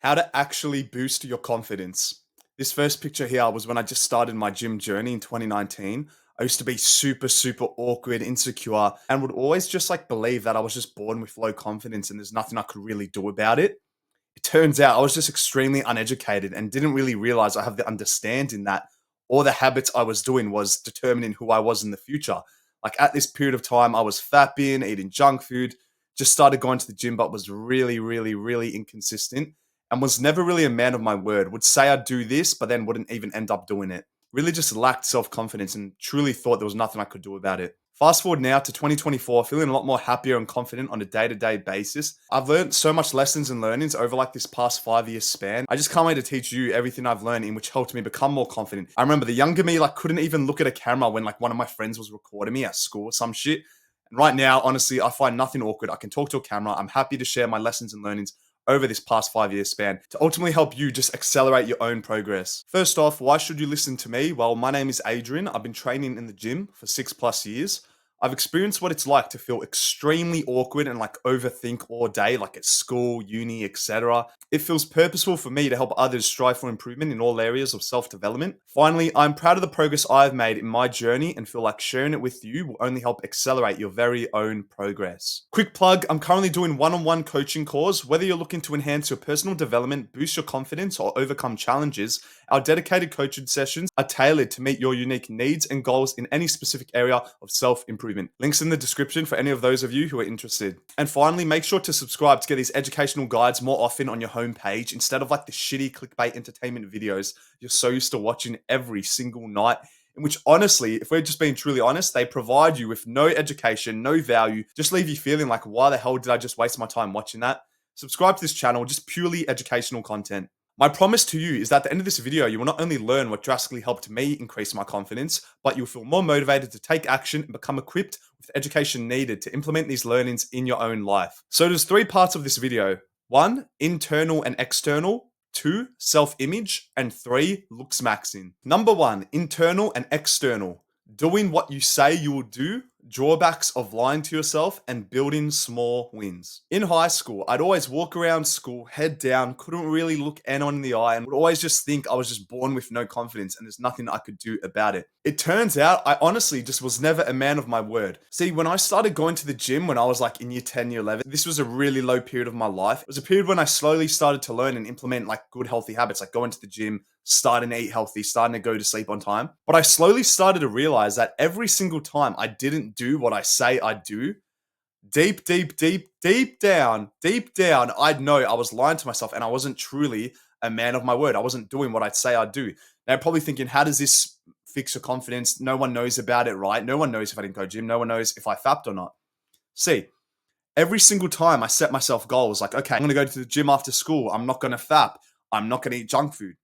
How to actually boost your confidence. This first picture here was when I just started my gym journey in 2019. I used to be super awkward, insecure, and would always just like believe that I was just born with low confidence and there's nothing I could really do about it. It turns out I was just extremely uneducated and didn't really realize I have the understanding that all the habits I was doing was determining who I was in the future. Like at this period of time, I was fapping, eating junk food, just started going to the gym, but was really inconsistent and was never really a man of my word. Would say I'd do this, but then wouldn't even end up doing it. Really just lacked self confidence and truly thought there was nothing I could do about it. Fast forward now to 2024, feeling a lot more happier and confident on a day to day basis. I've learned so much lessons and learnings over like this past 5 year span. I just can't wait to teach you everything I've learned in which helped me become more confident. I remember the younger me like couldn't even look at a camera when like one of my friends was recording me at school or some shit. And right now, honestly, I find nothing awkward. I can talk to a camera. I'm happy to share my lessons and learnings over this past 5 year span to ultimately help you just accelerate your own progress. First off, why should you listen to me? Well, my name is Adrian. I've been training in the gym for 6+ years. I've experienced what it's like to feel extremely awkward and like overthink all day, like at school, uni, etc. It feels purposeful for me to help others strive for improvement in all areas of self-development. Finally, I'm proud of the progress I've made in my journey and feel like sharing it with you will only help accelerate your very own progress. Quick plug, I'm currently doing one-on-one coaching calls. Whether you're looking to enhance your personal development, boost your confidence, or overcome challenges, our dedicated coaching sessions are tailored to meet your unique needs and goals in any specific area of self-improvement. Links in the description for any of those of you who are interested. And finally, make sure to subscribe to get these educational guides more often on your homepage instead of like the shitty clickbait entertainment videos you're so used to watching every single night. In which, honestly, if we're just being truly honest, they provide you with no education, no value, just leave you feeling like, why the hell did I just waste my time watching that? Subscribe to this channel, just purely educational content. My promise to you is that at the end of this video, you will not only learn what drastically helped me increase my confidence, but you'll feel more motivated to take action and become equipped with the education needed to implement these learnings in your own life. So there's 3 parts of this video. 1, internal and external. 2, self-image. And 3, looks maxing. Number 1, internal and external. Doing what you say you will do, drawbacks of lying to yourself, and building small wins. In high school, I'd always walk around school, head down, couldn't really look anyone in the eye, and would always just think I was just born with no confidence and there's nothing I could do about it. It turns out I honestly just was never a man of my word. See, when I started going to the gym when I was like in year 10, year 11, this was a really low period of my life. It was a period when I slowly started to learn and implement like good healthy habits, like going to the gym, starting to eat healthy, starting to go to sleep on time. But I slowly started to realize that every single time I didn't do what I say I'd do, deep down, I'd know I was lying to myself and I wasn't truly a man of my word. I wasn't doing what I'd say I'd do. Now, you're probably thinking, how does this fix your confidence? No one knows about it, right? No one knows if I didn't go gym. No one knows if I fapped or not. See, every single time I set myself goals, like, okay, I'm going to go to the gym after school. I'm not going to fap. I'm not going to eat junk food.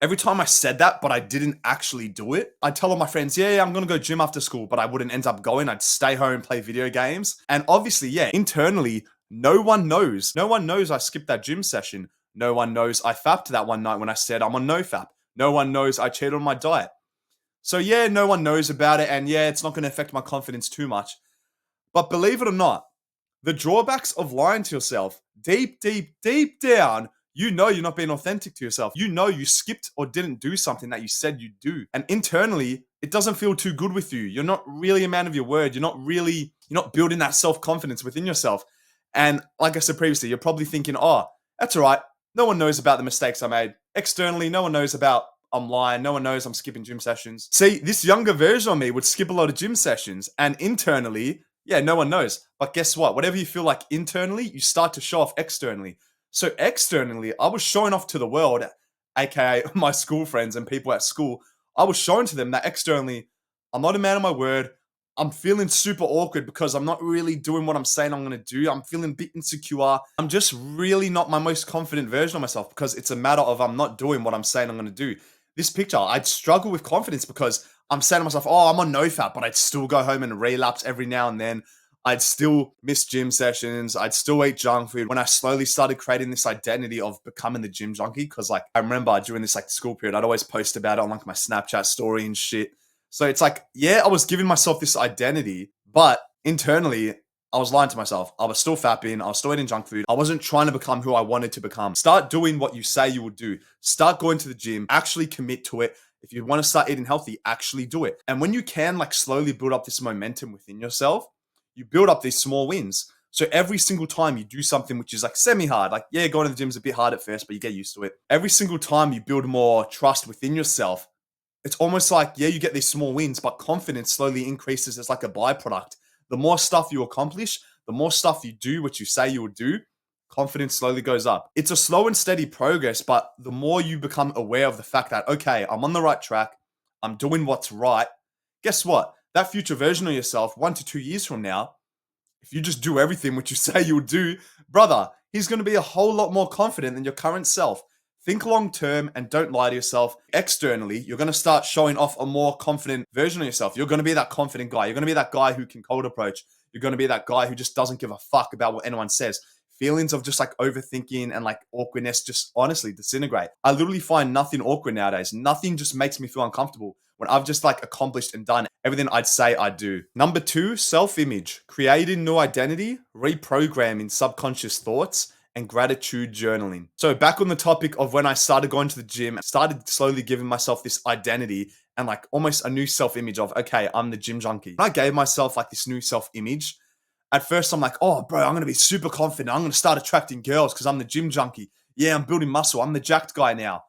Every time I said that, but I didn't actually do it, I'd tell all my friends, yeah, I'm going to go gym after school, but I wouldn't end up going. I'd stay home, play video games. And obviously, yeah, internally, no one knows. No one knows I skipped that gym session. No one knows I fapped that one night when I said I'm on no fap. No one knows I cheated on my diet. So yeah, no one knows about it. And yeah, it's not going to affect my confidence too much. But believe it or not, the drawbacks of lying to yourself, deep down, you know you're not being authentic to yourself. You know you skipped or didn't do something that you said you'd do. And internally, it doesn't feel too good with you. You're not really a man of your word. You're not building that self-confidence within yourself. And like I said previously, you're probably thinking, oh, that's all right. No one knows about the mistakes I made. Externally, no one knows about I'm lying. No one knows I'm skipping gym sessions. See, this younger version of me would skip a lot of gym sessions. And internally, yeah, no one knows. But guess what? Whatever you feel like internally, you start to show off externally. So externally, I was showing off to the world, aka my school friends and people at school. I was showing to them that externally, I'm not a man of my word. I'm feeling super awkward because I'm not really doing what I'm saying I'm going to do. I'm feeling a bit insecure. I'm just really not my most confident version of myself because it's a matter of I'm not doing what I'm saying I'm going to do. This picture, I'd struggle with confidence because I'm saying to myself, oh, I'm on no fap, but I'd still go home and relapse every now and then. I'd still miss gym sessions. I'd still eat junk food. When I slowly started creating this identity of becoming the gym junkie, because like I remember during this like school period, I'd always post about it on like my Snapchat story and shit. So it's like, yeah, I was giving myself this identity, but internally, I was lying to myself. I was still fapping. I was still eating junk food. I wasn't trying to become who I wanted to become. Start doing what you say you will do. Start going to the gym. Actually commit to it. If you want to start eating healthy, actually do it. And when you can like slowly build up this momentum within yourself, you build up these small wins. So every single time you do something which is like semi-hard, like yeah, going to the gym is a bit hard at first, but you get used to it. Every single time you build more trust within yourself, it's almost like, yeah, you get these small wins, but confidence slowly increases as like a byproduct. The more stuff you accomplish, the more stuff you do, what you say you will do, confidence slowly goes up. It's a slow and steady progress, but the more you become aware of the fact that, okay, I'm on the right track, I'm doing what's right, guess what? That future version of yourself, 1 to 2 years from now, if you just do everything which you say you'll do, brother, he's going to be a whole lot more confident than your current self. Think long term and don't lie to yourself. Externally, you're going to start showing off a more confident version of yourself. You're going to be that confident guy. You're going to be that guy who can cold approach. You're going to be that guy who just doesn't give a fuck about what anyone says. Feelings of just like overthinking and like awkwardness just honestly disintegrate. I literally find nothing awkward nowadays. Nothing just makes me feel uncomfortable when I've just like accomplished and done everything I'd say I'd do. Number 2, self-image. Creating new identity, reprogramming subconscious thoughts, and gratitude journaling. So back on the topic of when I started going to the gym, I started slowly giving myself this identity and like almost a new self-image of, okay, I'm the gym junkie. When I gave myself like this new self-image, at first I'm like, oh bro, I'm going to be super confident. I'm going to start attracting girls because I'm the gym junkie. Yeah, I'm building muscle. I'm the jacked guy now.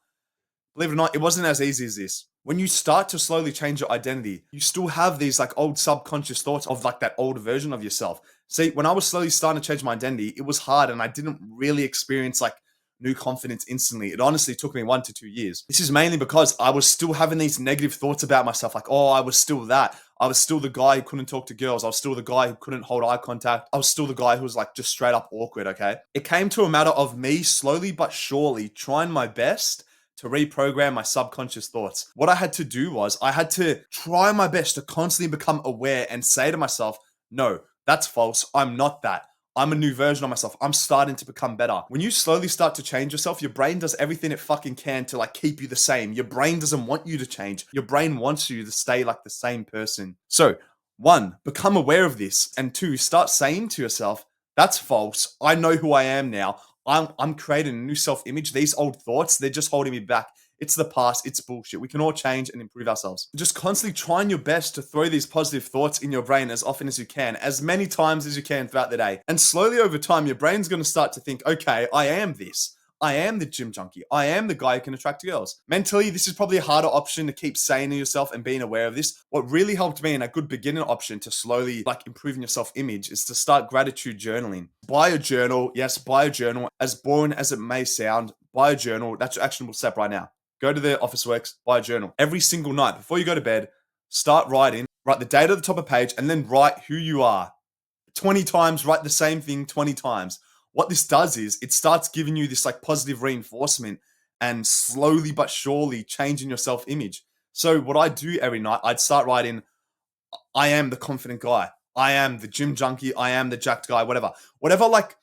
Believe it or not, it wasn't as easy as this. When you start to slowly change your identity, you still have these like old subconscious thoughts of like that old version of yourself. See, when I was slowly starting to change my identity, it was hard and I didn't really experience like new confidence instantly. It honestly took me 1 to 2 years. This is mainly because I was still having these negative thoughts about myself. Like, oh, I was still that. I was still the guy who couldn't talk to girls. I was still the guy who couldn't hold eye contact. I was still the guy who was like just straight up awkward, okay? It came to a matter of me slowly but surely trying my best to reprogram my subconscious thoughts. What I had to do was I had to try my best to constantly become aware and say to myself, no, that's false. I'm not that. I'm a new version of myself. I'm starting to become better. When you slowly start to change yourself, your brain does everything it fucking can to like keep you the same. Your brain doesn't want you to change. Your brain wants you to stay like the same person. So 1, become aware of this. And 2, start saying to yourself, that's false. I know who I am now. I'm creating a new self-image. These old thoughts, they're just holding me back. It's the past. It's bullshit. We can all change and improve ourselves. Just constantly trying your best to throw these positive thoughts in your brain as often as you can, as many times as you can throughout the day. And slowly over time, your brain's going to start to think, okay, I am this. I am the gym junkie. I am the guy who can attract girls. Mentally, this is probably a harder option to keep saying to yourself and being aware of this. What really helped me and a good beginner option to slowly like improving your self-image is to start gratitude journaling. Buy a journal. Yes, buy a journal. As boring as it may sound, buy a journal. That's your actionable step right now. Go to the Officeworks, buy a journal. Every single night before you go to bed, start writing. Write the date at the top of the page and then write who you are. 20 times, write the same thing 20 times. What this does is it starts giving you this like positive reinforcement and slowly but surely changing your self-image. So what I do every night, I'd start writing, I am the confident guy. I am the gym junkie. I am the jacked guy, whatever. Whatever like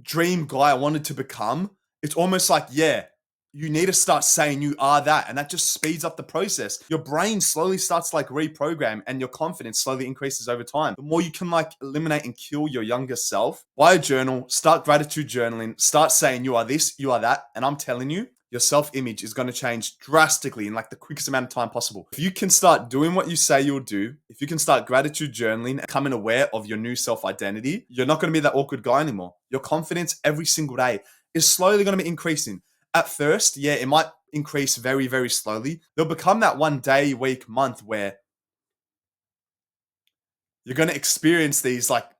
dream guy I wanted to become, it's almost like, yeah, you need to start saying you are that. And that just speeds up the process. Your brain slowly starts to like reprogram and your confidence slowly increases over time. The more you can like eliminate and kill your younger self, buy a journal, start gratitude journaling, start saying you are this, you are that. And I'm telling you, your self-image is going to change drastically in like the quickest amount of time possible. If you can start doing what you say you'll do, if you can start gratitude journaling and becoming aware of your new self-identity, you're not going to be that awkward guy anymore. Your confidence every single day is slowly going to be increasing. At first, yeah, it might increase very, very slowly. There'll become that one day, week, month where you're going to experience these like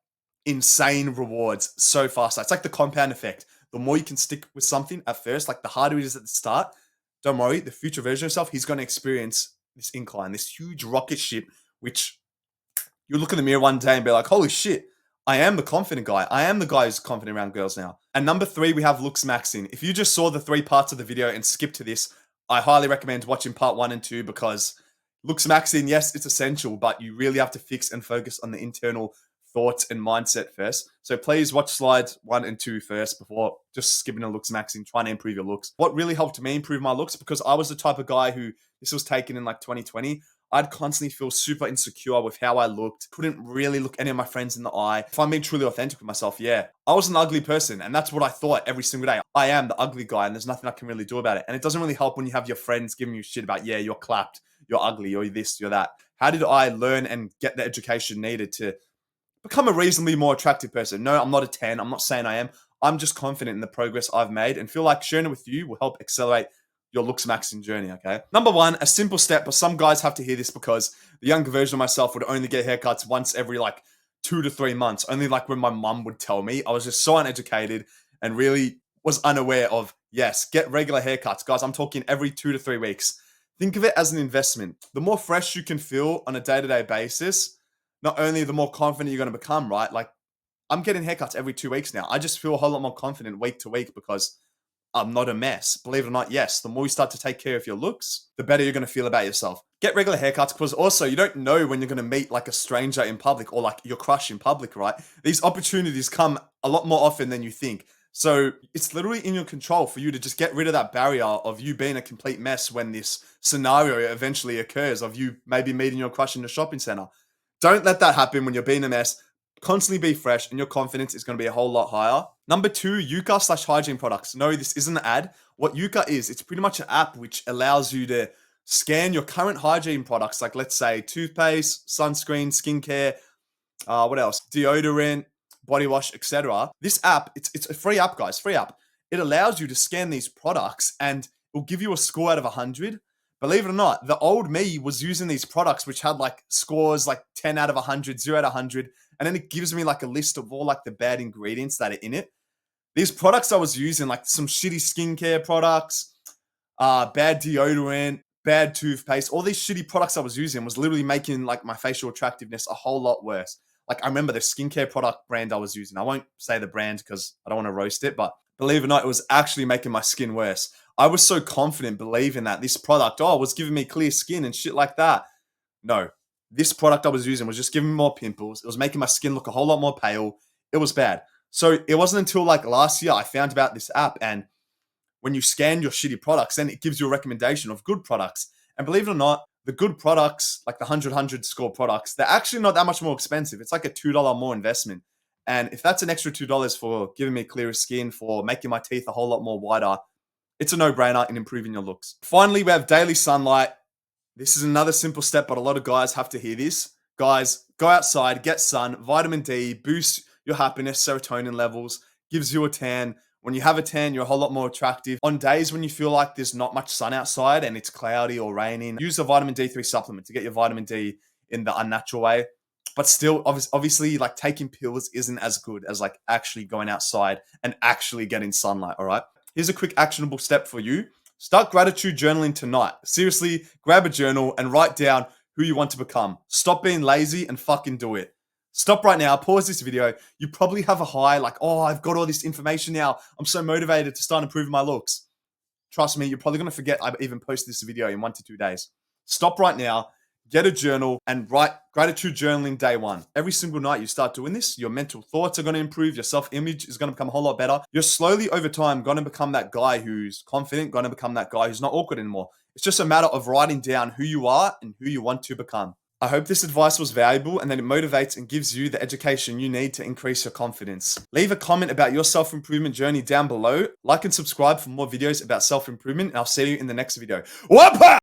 insane rewards so fast. It's like the compound effect. The more you can stick with something at first, like the harder it is at the start, don't worry, the future version of yourself, he's going to experience this incline, this huge rocket ship, which you look in the mirror one day and be like, holy shit, I am the confident guy. I am the guy who's confident around girls now. And number 3, we have looks maxing. If you just saw the 3 parts of the video and skipped to this, I highly recommend watching part 1 and 2 because looks maxing, yes, it's essential, but you really have to fix and focus on the internal thoughts and mindset first. So please watch slides 1 and 2 first before just skipping a looks maxing, trying to improve your looks. What really helped me improve my looks, because I was the type of guy who, this was taken in like 2020, I'd constantly feel super insecure with how I looked, couldn't really look any of my friends in the eye. If I'm being truly authentic with myself, yeah, I was an ugly person, and that's what I thought every single day. I am the ugly guy, and there's nothing I can really do about it. And it doesn't really help when you have your friends giving you shit about, yeah, you're clapped, you're ugly, you're this, you're that. How did I learn and get the education needed to become a reasonably more attractive person? No, I'm not a 10. I'm not saying I am. I'm just confident in the progress I've made and feel like sharing it with you will help accelerate your looks maxing journey, okay? Number one, a simple step, but some guys have to hear this because the younger version of myself would only get haircuts once every like 2 to 3 months, only like when my mum would tell me. I was just so uneducated and really was unaware of, yes, get regular haircuts. Guys, I'm talking every 2 to 3 weeks. Think of it as an investment. The more fresh you can feel on a day-to-day basis, not only the more confident you're going to become, right? Like, I'm getting haircuts every 2 weeks now. I just feel a whole lot more confident week to week because I'm not a mess. Believe it or not, yes, the more you start to take care of your looks, the better you're going to feel about yourself. Get regular haircuts because also you don't know when you're going to meet like a stranger in public or like your crush in public, right? These opportunities come a lot more often than you think. So it's literally in your control for you to just get rid of that barrier of you being a complete mess when this scenario eventually occurs of you maybe meeting your crush in the shopping center. Don't let that happen when you're being a mess. Constantly be fresh and your confidence is going to be a whole lot higher. Number two, Yuka/hygiene products. No, this isn't an ad. What Yuka is, it's pretty much an app which allows you to scan your current hygiene products, like let's say toothpaste, sunscreen, skincare, what else? Deodorant, body wash, etc. This app, it's a free app, guys. Free app. It allows you to scan these products and it will give you a score out of 100. Believe it or not, the old me was using these products which had like scores like 10 out of 100, 0 out of 100, and then it gives me like a list of all like the bad ingredients that are in it. These products I was using, like some shitty skincare products, bad deodorant, bad toothpaste, all these shitty products I was using was literally making like my facial attractiveness a whole lot worse. Like I remember the skincare product brand I was using. I won't say the brand because I don't want to roast it, but believe it or not, it was actually making my skin worse. I was so confident believing that this product, was giving me clear skin and shit like that. No, this product I was using was just giving me more pimples. It was making my skin look a whole lot more pale. It was bad. So it wasn't until like last year I found about this app, and when you scan your shitty products, then it gives you a recommendation of good products. And believe it or not, the good products, like the 100 score products, they're actually not that much more expensive. It's like a $2 more investment. And if that's an extra $2 for giving me clearer skin, for making my teeth a whole lot more whiter, it's a no-brainer in improving your looks. Finally, we have daily sunlight. This is another simple step, but a lot of guys have to hear this. Guys, go outside, get sun, vitamin D, boost your happiness, serotonin levels, gives you a tan. When you have a tan, you're a whole lot more attractive. On days when you feel like there's not much sun outside and it's cloudy or raining, use a vitamin D3 supplement to get your vitamin D in the unnatural way. But still, obviously, like taking pills isn't as good as like actually going outside and actually getting sunlight, all right? Here's a quick actionable step for you. Start gratitude journaling tonight. Seriously, grab a journal and write down who you want to become. Stop being lazy and fucking do it. Stop right now, pause this video. You probably have a high like, I've got all this information now. I'm so motivated to start improving my looks. Trust me, you're probably going to forget I even posted this video in 1 to 2 days. Stop right now, get a journal and write gratitude journaling day one. Every single night you start doing this, your mental thoughts are going to improve. Your self-image is going to become a whole lot better. You're slowly over time going to become that guy who's confident, going to become that guy who's not awkward anymore. It's just a matter of writing down who you are and who you want to become. I hope this advice was valuable and that it motivates and gives you the education you need to increase your confidence. Leave a comment about your self-improvement journey down below. Like and subscribe for more videos about self-improvement, and I'll see you in the next video. Whoppa!